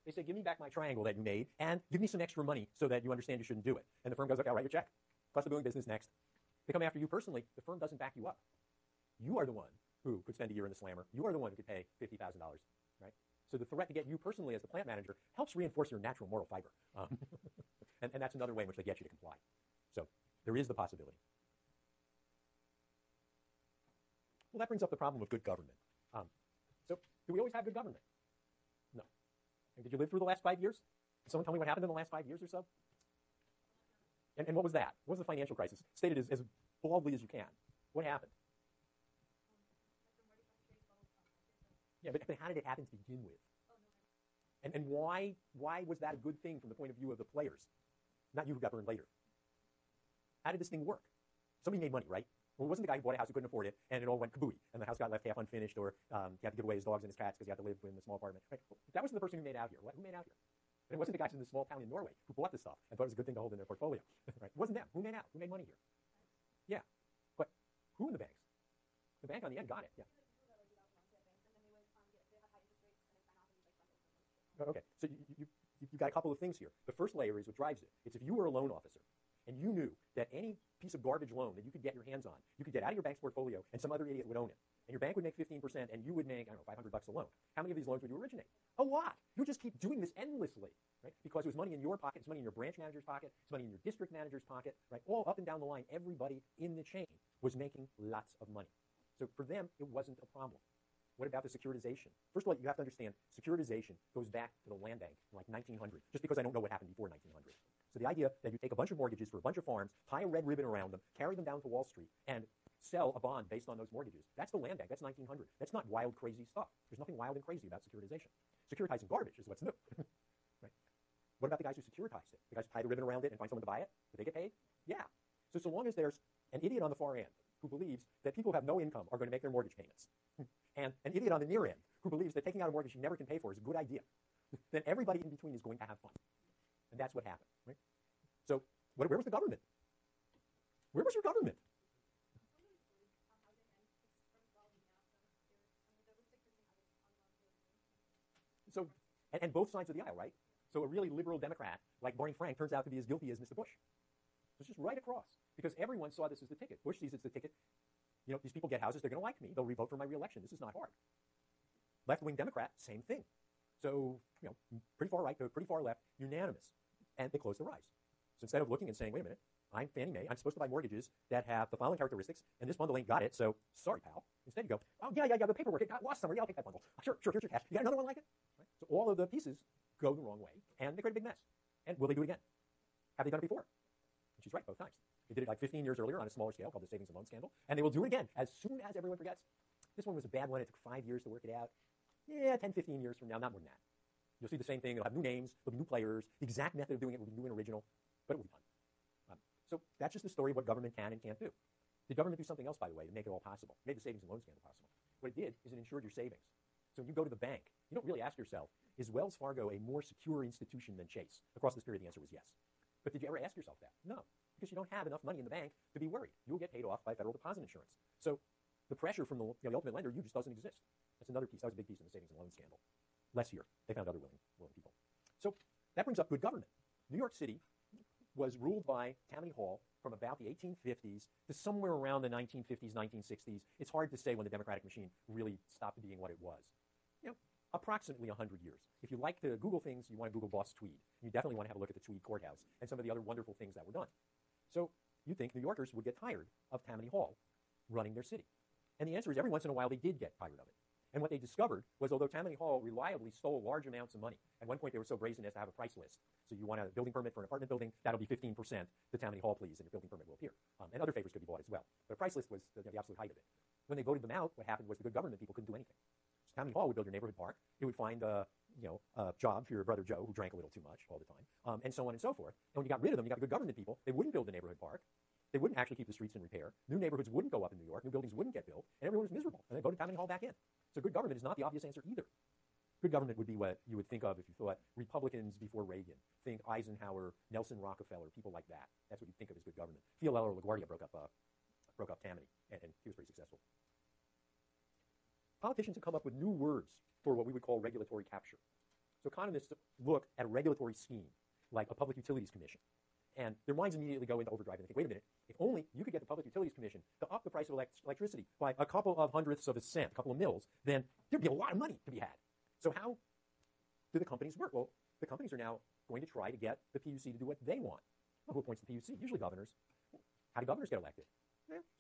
They say, give me back my triangle that you made and give me some extra money so that you understand you shouldn't do it. And the firm goes, okay, I'll write your check. Cost of doing business next. They come after you personally. The firm doesn't back you up. You are the one who could spend a year in the slammer. You are the one who could pay $50,000, right? So the threat to get you personally as the plant manager helps reinforce your natural moral fiber. And that's another way in which they get you to comply. So there is the possibility. Well, that brings up the problem of good government. So do we always have good government? No. And did you live through the last 5 years? Can someone tell me what happened in the last 5 years or so? And what was that? What was the financial crisis? State it as baldly as you can. What happened? Yeah, but how did it happen to begin with? And why was that a good thing from the point of view of the players? Not you who got burned later. How did this thing work? Somebody made money, right? Well, it wasn't the guy who bought a house who couldn't afford it, and it all went kabooey, and the house got left half unfinished, or he had to give away his dogs and his cats because he had to live in a small apartment. Right? That wasn't the person who made out here. Who made out here? And it wasn't the guys in the small town in Norway who bought this stuff and thought it was a good thing to hold in their portfolio. Right? It wasn't them. Who made out? Who made money here? Yeah. But who in the banks? The bank on the end got it. Yeah. Okay, so you've got a couple of things here. The first layer is what drives it. It's if you were a loan officer and you knew that any piece of garbage loan that you could get your hands on, you could get out of your bank's portfolio and some other idiot would own it. And your bank would make 15% and you would make, I don't know, $500 a loan. How many of these loans would you originate? A lot. You just keep doing this endlessly, right? Because it was money in your pocket, it's money in your branch manager's pocket, it's money in your district manager's pocket, right? All up and down the line, everybody in the chain was making lots of money. So for them, it wasn't a problem. What about the securitization? First of all, you have to understand, securitization goes back to the land bank in like 1900, just because I don't know what happened before 1900. So the idea that you take a bunch of mortgages for a bunch of farms, tie a red ribbon around them, carry them down to Wall Street, and sell a bond based on those mortgages, that's the land bank. That's 1900. That's not wild, crazy stuff. There's nothing wild and crazy about securitization. Securitizing garbage is what's new. Right? What about the guys who securitized it? The guys who tie the ribbon around it and find someone to buy it? Did they get paid? Yeah. So long as there's an idiot on the far end who believes that people who have no income are going to make their mortgage payments, and an idiot on the near end who believes that taking out a mortgage you never can pay for is a good idea, then everybody in between is going to have fun. And that's what happened. Right? So where was the government? Where was your government? So, and both sides of the aisle, right? So a really liberal Democrat like Barney Frank turns out to be as guilty as Mr. Bush. So it's just right across. Because everyone saw this as the ticket. Bush sees it's the ticket. You know, these people get houses, they're going to like me. They'll re-vote for my re-election. This is not hard. Left-wing Democrat, same thing. So, you know, pretty far right, pretty far left, unanimous. And they close their eyes. So instead of looking and saying, wait a minute, I'm Fannie Mae, I'm supposed to buy mortgages that have the following characteristics, and this bundle ain't got it, so sorry, pal. Instead you go, oh, yeah, the paperwork, it got lost somewhere. Yeah, I'll take that bundle. Sure, here's your cash. You got another one like it? Right? So all of the pieces go the wrong way, and they create a big mess. And will they do it again? Have they done it before? And she's right both times. They did it like 15 years earlier on a smaller scale called the savings and loan scandal, and they will do it again as soon as everyone forgets. This one was a bad one. It took 5 years to work it out. Yeah, 10, 15 years from now, not more than that. You'll see the same thing. It'll have new names. There'll be new players. The exact method of doing it will be new and original, but it will be fun. So that's just the story of what government can and can't do. Did government do something else, by the way, to make it all possible? It made the savings and loan scandal possible. What it did is it insured your savings. So when you go to the bank, you don't really ask yourself, is Wells Fargo a more secure institution than Chase? Across this period, the answer was yes. But did you ever ask yourself that? No, because you don't have enough money in the bank to be worried. You'll get paid off by federal deposit insurance. So the pressure from the ultimate lender, you just doesn't exist. That's another piece. That was a big piece in the savings and loan scandal. Less here. They found other willing people. So that brings up good government. New York City was ruled by Tammany Hall from about the 1850s to somewhere around the 1950s, 1960s. It's hard to say when the democratic machine really stopped being what it was. You know, approximately 100 years. If you like to Google things, you want to Google Boss Tweed. You definitely want to have a look at the Tweed Courthouse and some of the other wonderful things that were done. So you think New Yorkers would get tired of Tammany Hall running their city. And the answer is every once in a while they did get tired of it. And what they discovered was although Tammany Hall reliably stole large amounts of money, at one point they were so brazen as to have a price list. So you want a building permit for an apartment building, that'll be 15% to Tammany Hall, please, and your building permit will appear. And other favors could be bought as well. But a price list was the absolute height of it. When they voted them out, what happened was the good government people couldn't do anything. So Tammany Hall would build your neighborhood park. It would find a job for your brother Joe, who drank a little too much all the time, and so on and so forth. And when you got rid of them, you got the good government people. They wouldn't build the neighborhood park. They wouldn't actually keep the streets in repair. New neighborhoods wouldn't go up in New York. New buildings wouldn't get built. And everyone was miserable. And they voted Tammany Hall back in. So good government is not the obvious answer either. Good government would be what you would think of if you thought Republicans before Reagan. Think Eisenhower, Nelson Rockefeller, people like that. That's what you think of as good government. Fiorello LaGuardia broke up Tammany, and he was pretty successful. Politicians have come up with new words for what we would call regulatory capture. So economists look at a regulatory scheme like a Public Utilities Commission, and their minds immediately go into overdrive and they think, wait a minute, if only you could get the Public Utilities Commission to up the price of electricity by a couple of hundredths of a cent, a couple of mils, then there'd be a lot of money to be had. So how do the companies work? Well, the companies are now going to try to get the PUC to do what they want. Well, who appoints the PUC? Usually governors. How do governors get elected?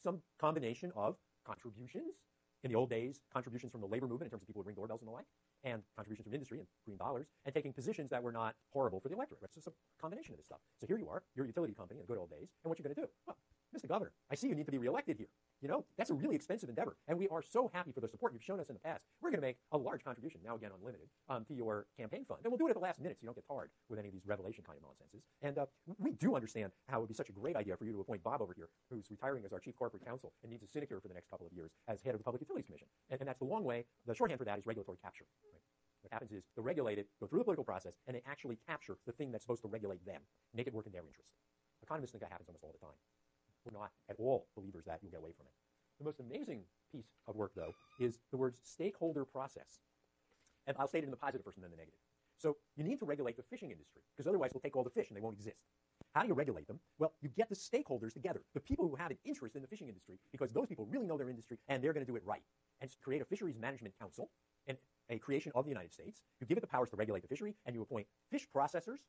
Some combination of contributions. In the old days, contributions from the labor movement in terms of people who ring doorbells and the like, and contributions from industry and green dollars, and taking positions that were not horrible for the electorate. It's just a combination of this stuff. So here you are, you're a utility company in the good old days, and what you're going to do? Well, Mr. Governor, I see you need to be reelected here. You know, that's a really expensive endeavor, and we are so happy for the support you've shown us in the past. We're going to make a large contribution, now again unlimited, to your campaign fund, and we'll do it at the last minute so you don't get tarred with any of these revelation kind of nonsenses. And we do understand how it would be such a great idea for you to appoint Bob over here, who's retiring as our chief corporate counsel and needs a sinecure for the next couple of years as head of the Public Utilities Commission. And that's the long way. The shorthand for that is regulatory capture. Right? What happens is the regulated go through the political process, and they actually capture the thing that's supposed to regulate them, make it work in their interest. Economists think that happens almost all the time. We're not at all believers that you'll get away from it. The most amazing piece of work, though, is the words stakeholder process. And I'll state it in the positive first and then the negative. So you need to regulate the fishing industry, because otherwise we'll take all the fish and they won't exist. How do you regulate them? Well, you get the stakeholders together, the people who have an interest in the fishing industry, because those people really know their industry and they're going to do it right. And create a fisheries management council, and a creation of the United States. You give it the powers to regulate the fishery, and you appoint fish processors,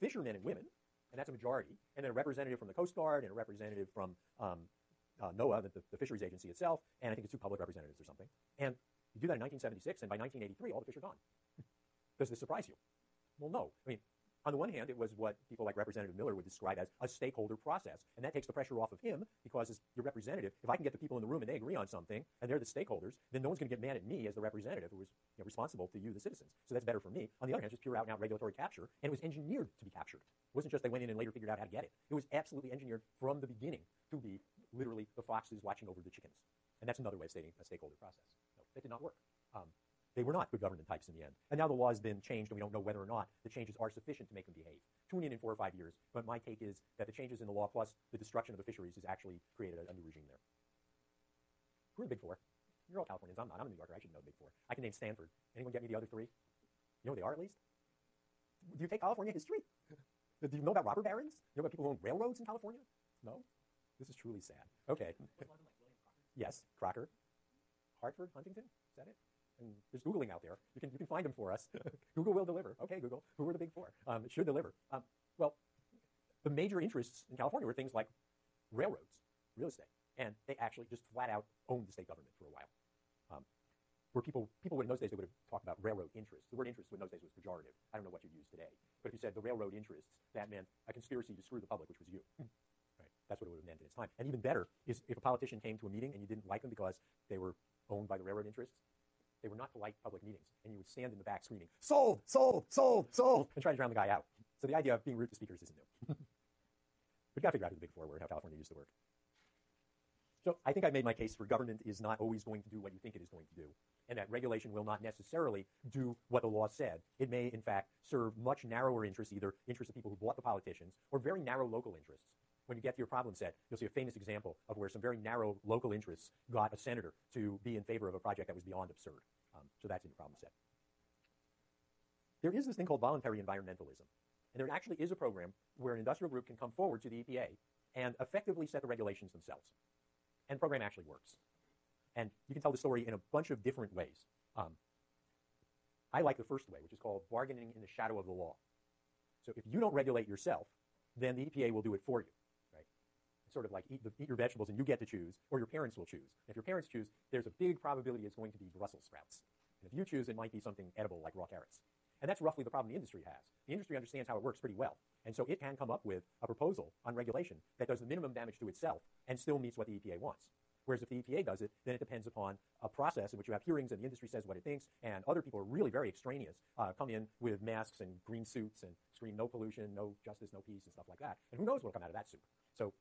fishermen and women, and that's a majority, and then a representative from the Coast Guard and a representative from NOAA, the fisheries agency itself, and I think it's 2 public representatives or something. And you do that in 1976, and by 1983, all the fish are gone. Does this surprise you? Well, no. I mean, on the one hand, it was what people like Representative Miller would describe as a stakeholder process, and that takes the pressure off of him, because as your representative, if I can get the people in the room and they agree on something, and they're the stakeholders, then no one's going to get mad at me as the representative who was responsible to you, the citizens. So that's better for me. On the other hand, it's just pure out-and-out regulatory capture, and it was engineered to be captured. It wasn't just they went in and later figured out how to get it. It was absolutely engineered from the beginning to be literally the foxes watching over the chickens. And that's another way of stating a stakeholder process. No, that did not work. They were not good government types in the end. And now the law has been changed, and we don't know whether or not the changes are sufficient to make them behave. Tune in 4 or 5 years. But my take is that the changes in the law plus the destruction of the fisheries has actually created a new regime there. Who are the big 4? You're all Californians. I'm not. I'm a New Yorker. I should know the big 4. I can name Stanford. Anyone get me the other 3? You know who they are, at least? Do you take California history? Do you know about robber barons? You know about people who own railroads in California? No? This is truly sad. Okay. Yes, Crocker. Hartford, Huntington? Is that it? And there's Googling out there. You can find them for us. Google will deliver. Okay, Google. Who are the big 4? It should deliver. Well, the major interests in California were things like railroads, real estate, and they actually just flat out owned the state government for a while. Where people would, in those days, they would have talked about railroad interests. The word interest in those days was pejorative. I don't know what you'd use today. But if you said the railroad interests, that meant a conspiracy to screw the public, which was you. Right? That's what it would have meant in its time. And even better is if a politician came to a meeting and you didn't like them because they were owned by the railroad interests, they were not polite public meetings, and you would stand in the back screaming, "Sold, sold, sold, sold," and try to drown the guy out. So the idea of being rude to speakers isn't new. We've got to figure out who the big 4 were, how California used to work. So I think I've made my case for government is not always going to do what you think it is going to do, and that regulation will not necessarily do what the law said. It may, in fact, serve much narrower interests, either interests of people who bought the politicians or very narrow local interests. When you get to your problem set, you'll see a famous example of where some very narrow local interests got a senator to be in favor of a project that was beyond absurd. So that's in your problem set. There is this thing called voluntary environmentalism. And there actually is a program where an industrial group can come forward to the EPA and effectively set the regulations themselves. And the program actually works. And you can tell the story in a bunch of different ways. I like the first way, which is called bargaining in the shadow of the law. So if you don't regulate yourself, then the EPA will do it for you. Sort of like eat your vegetables and you get to choose, or your parents will choose. And if your parents choose, there's a big probability it's going to be Brussels sprouts. And if you choose, it might be something edible like raw carrots. And that's roughly the problem the industry has. The industry understands how it works pretty well. And so it can come up with a proposal on regulation that does the minimum damage to itself and still meets what the EPA wants. Whereas if the EPA does it, then it depends upon a process in which you have hearings and the industry says what it thinks, and other people are really very extraneous, come in with masks and green suits and scream no pollution, no justice, no peace, and stuff like that. And who knows what will come out of that soup. So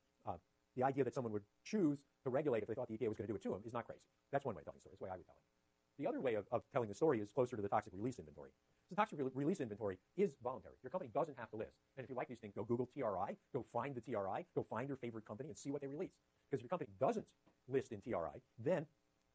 the idea that someone would choose to regulate if they thought the EPA was going to do it to them is not crazy. That's one way of telling the story. That's the way I would tell it. The other way of telling the story is closer to the toxic release inventory. So the toxic release inventory is voluntary. Your company doesn't have to list. And if you like these things, go Google TRI, go find the TRI, go find your favorite company and see what they release. Because if your company doesn't list in TRI, then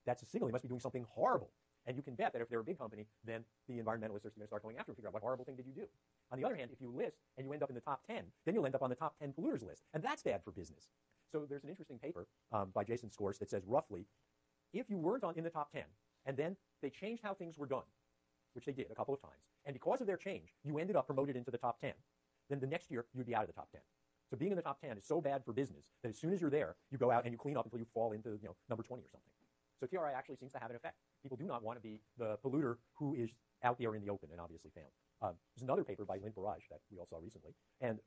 that's a signal they must be doing something horrible. And you can bet that if they're a big company, then the environmentalists are going to start going after them and figure out what horrible thing did you do. On the other hand, if you list and you end up in the top 10, then you'll end up on the top 10 polluters list. And that's bad for business. So there's an interesting paper by Jason Skorst that says roughly, if you weren't in the top 10, and then they changed how things were done, which they did a couple of times, and because of their change, you ended up promoted into the top 10, then the next year you'd be out of the top 10. So being in the top 10 is so bad for business that as soon as you're there, you go out and you clean up until you fall into number 20 or something. So TRI actually seems to have an effect. People do not want to be the polluter who is out there in the open and obviously found. There's another paper by Lynn Barrage that we all saw recently, and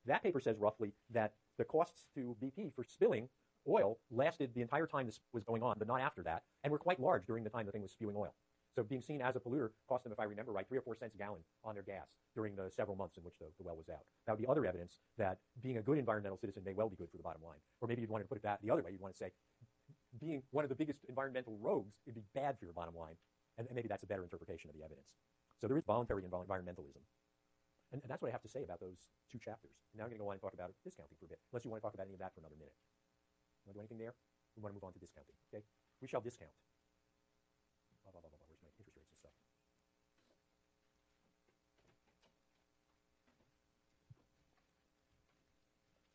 that paper says roughly that the costs to BP for spilling oil lasted the entire time this was going on, but not after that, and were quite large during the time the thing was spewing oil. So being seen as a polluter cost them, if I remember right, 3 or 4 cents a gallon on their gas during the several months in which the well was out. That would be other evidence that being a good environmental citizen may well be good for the bottom line. Or maybe you'd want to put it that the other way. You'd want to say being one of the biggest environmental rogues would be bad for your bottom line. And maybe that's a better interpretation of the evidence. So there is voluntary environmentalism. And that's what I have to say about those 2 chapters. Now I'm going to go on and talk about discounting for a bit, unless you want to talk about any of that for another minute. You want to do anything there? We want to move on to discounting. Okay? We shall discount. Where's my interest rates and stuff?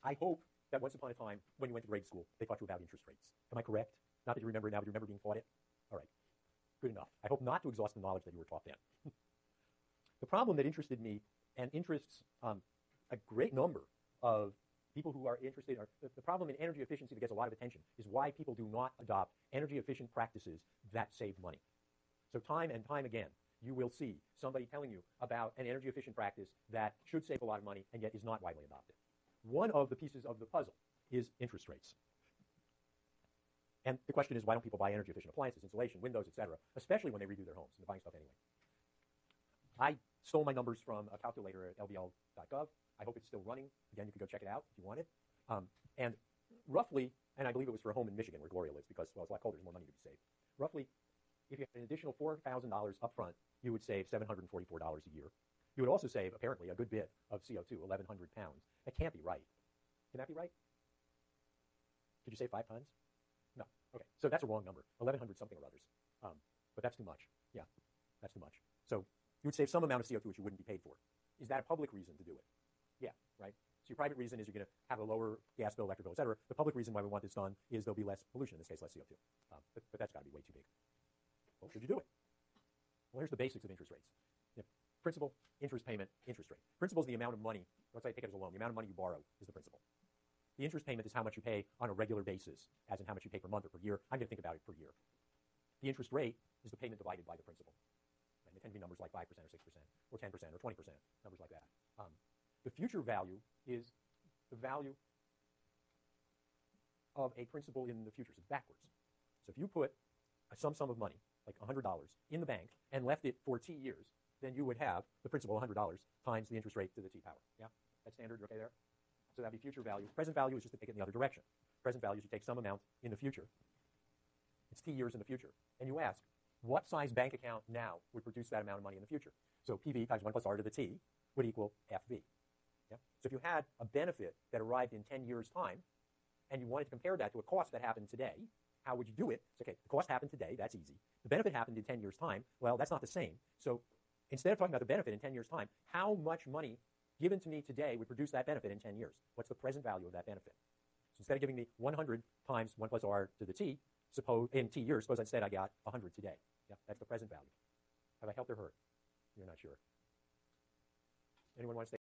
I hope that once upon a time, when you went to grade school, they taught you about interest rates. Am I correct? Not that you remember it now, but you remember being taught it? All right. Good enough. I hope not to exhaust the knowledge that you were taught then. The problem that interested me and interests a great number of people who are interested, the problem in energy efficiency that gets a lot of attention is why people do not adopt energy efficient practices that save money. So time and time again, you will see somebody telling you about an energy efficient practice that should save a lot of money and yet is not widely adopted. One of the pieces of the puzzle is interest rates. And the question is, why don't people buy energy efficient appliances, insulation, windows, etc., especially when they redo their homes, and they're buying stuff anyway. I stole my numbers from a calculator at lbl.gov. I hope it's still running. Again, you can go check it out if you want it. And roughly, and I believe it was for a home in Michigan where Gloria lives because, well, it's a lot colder, there's more money to be saved. Roughly, if you had an additional $4,000 up front, you would save $744 a year. You would also save, apparently, a good bit of CO2, 1,100 pounds. That can't be right. Can that be right? Could you save 5 tons? No. Okay. So that's a wrong number, 1,100 something or others. But that's too much. Yeah, that's too much. So you would save some amount of CO2 which you wouldn't be paid for. Is that a public reason to do it? Yeah, right? So your private reason is you're going to have a lower gas bill, electric bill, et cetera. The public reason why we want this done is there'll be less pollution, in this case, less CO2. But that's got to be way too big. Well, should you do it? Well, here's the basics of interest rates. Principal, interest payment, interest rate. Principal is the amount of money, let's say take it as a loan, the amount of money you borrow is the principal. The interest payment is how much you pay on a regular basis, as in how much you pay per month or per year. I'm going to think about it per year. The interest rate is the payment divided by the principal. And they tend to be numbers like 5% or 6% or 10% or 20%, numbers like that. The future value is the value of a principal in the future. So it's backwards. So if you put some sum of money, like $100, in the bank and left it for T years, then you would have the principal, $100, times the interest rate to the T power. Yeah? That's standard? You okay there? So that'd be future value. Present value is just to take it in the other direction. Present value is you take some amount in the future. It's T years in the future. And you ask, what size bank account now would produce that amount of money in the future? So PV times 1 plus R to the T would equal FV. Yeah? So if you had a benefit that arrived in 10 years' time, and you wanted to compare that to a cost that happened today, how would you do it? It's okay, the cost happened today, that's easy. The benefit happened in 10 years' time, well, that's not the same. So instead of talking about the benefit in 10 years' time, how much money given to me today would produce that benefit in 10 years? What's the present value of that benefit? So instead of giving me 100 times 1 plus R to the T, suppose in T years, suppose instead I got 100 today. Yeah, that's the present value. Have I helped or hurt? You're not sure. Anyone want to say?